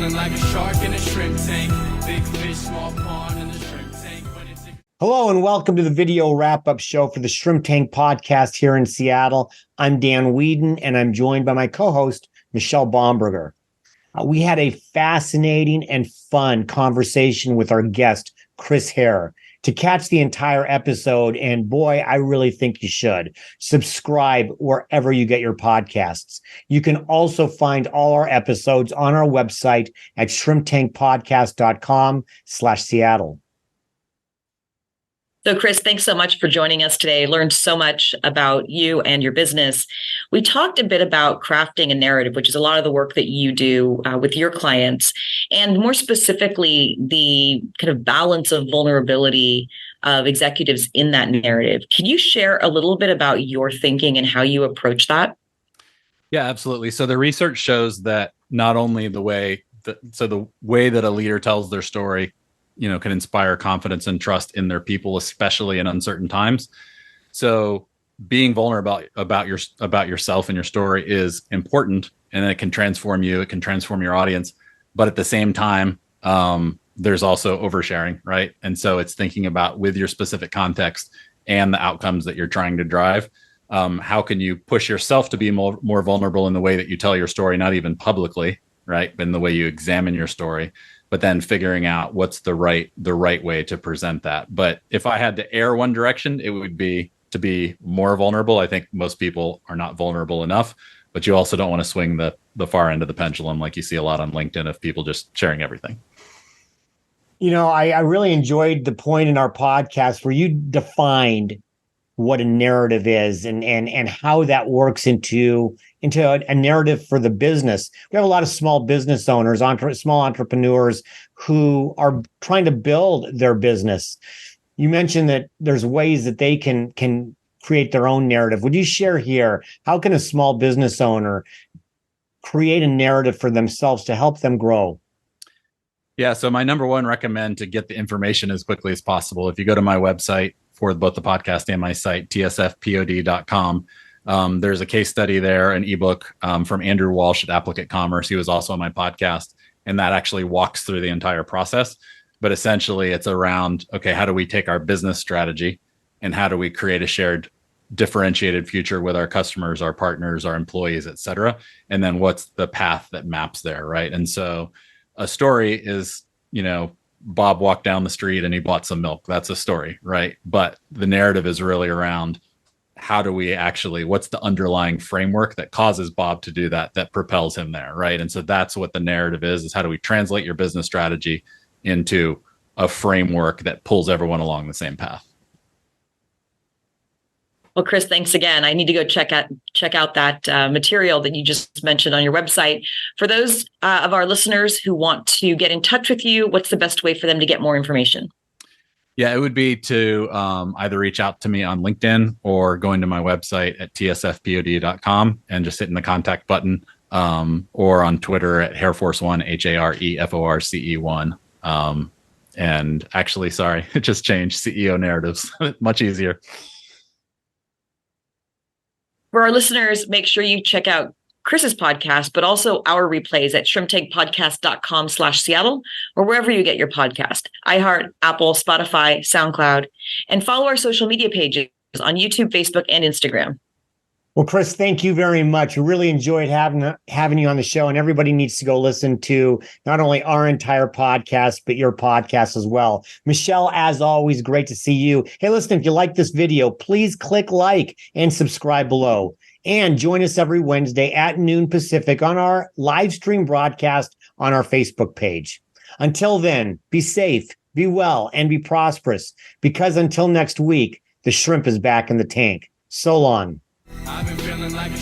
feeling like a shark in a shrimp tank. Big fish, small pond in the shrimp tank. Hello and welcome to the video wrap-up show for the Shrimp Tank podcast here in Seattle. I'm Dan Whedon and I'm joined by my co-host, Michelle Bomberger. We had a fascinating and fun conversation with our guest, Chris Hare. To catch the entire episode, and boy, I really think you should, subscribe wherever you get your podcasts. You can also find all our episodes on our website at shrimptankpodcast.com/Seattle. So, Chris, thanks so much for joining us today. Learned so much about you and your business. We talked a bit about crafting a narrative, which is a lot of the work that you do with your clients, and more specifically, the kind of balance of vulnerability of executives in that narrative. Can you share a little bit about your thinking and how you approach that? Yeah, absolutely. So the research shows that not only the way that a leader tells their story can inspire confidence and trust in their people, especially in uncertain times. So being vulnerable about yourself and your story is important, and it can transform you. It can transform your audience. But at the same time, there's also oversharing, right? And so it's thinking about, with your specific context and the outcomes that you're trying to drive, how can you push yourself to be more vulnerable in the way that you tell your story, not even publicly, right? But in the way you examine your story, but then figuring out what's the right way to present that. But if I had to err one direction, it would be to be more vulnerable. I think most people are not vulnerable enough, but you also don't want to swing the far end of the pendulum like you see a lot on LinkedIn of people just sharing everything. I really enjoyed the point in our podcast where you defined what a narrative is and how that works into a narrative for the business. We have a lot of small business owners, small entrepreneurs who are trying to build their business. You mentioned that there's ways that they can create their own narrative. Would you share here, how can a small business owner create a narrative for themselves to help them grow? Yeah, so my number one recommend to get the information as quickly as possible. If you go to my website for both the podcast and my site, tsfpod.com, there's a case study there, an ebook from Andrew Walsh at Applicant Commerce. He was also on my podcast, and that actually walks through the entire process. But essentially, it's around, okay, how do we take our business strategy and how do we create a shared differentiated future with our customers, our partners, our employees, et cetera? And then what's the path that maps there, right? And so a story is, Bob walked down the street and he bought some milk. That's a story, right? But the narrative is really around what's the underlying framework that causes Bob to do that propels him there, right? And so that's what the narrative is how do we translate your business strategy into a framework that pulls everyone along the same path. Well, Chris, thanks again. I need to go check out that material that you just mentioned on your website. For those of our listeners who want to get in touch with you, what's the best way for them to get more information? Yeah, it would be to either reach out to me on LinkedIn or going to my website at tsfpod.com and just hitting the contact button, or on Twitter at Hareforce1, HAREFORCE1. And actually, sorry, it just changed, CEO Narratives. Much easier. For our listeners, make sure you check out Chris's podcast, but also our replays at shrimptankpodcast.com/Seattle or wherever you get your podcast, iHeart, Apple, Spotify, SoundCloud, and follow our social media pages on YouTube, Facebook, and Instagram. Well, Chris, thank you very much. We really enjoyed having you on the show, and everybody needs to go listen to not only our entire podcast, but your podcast as well. Michelle, as always, great to see you. Hey, listen, if you like this video, please click like and subscribe below. And join us every Wednesday at noon Pacific on our live stream broadcast on our Facebook page. Until then, be safe, be well, and be prosperous, because until next week, the shrimp is back in the tank. So long. I've been feeling like a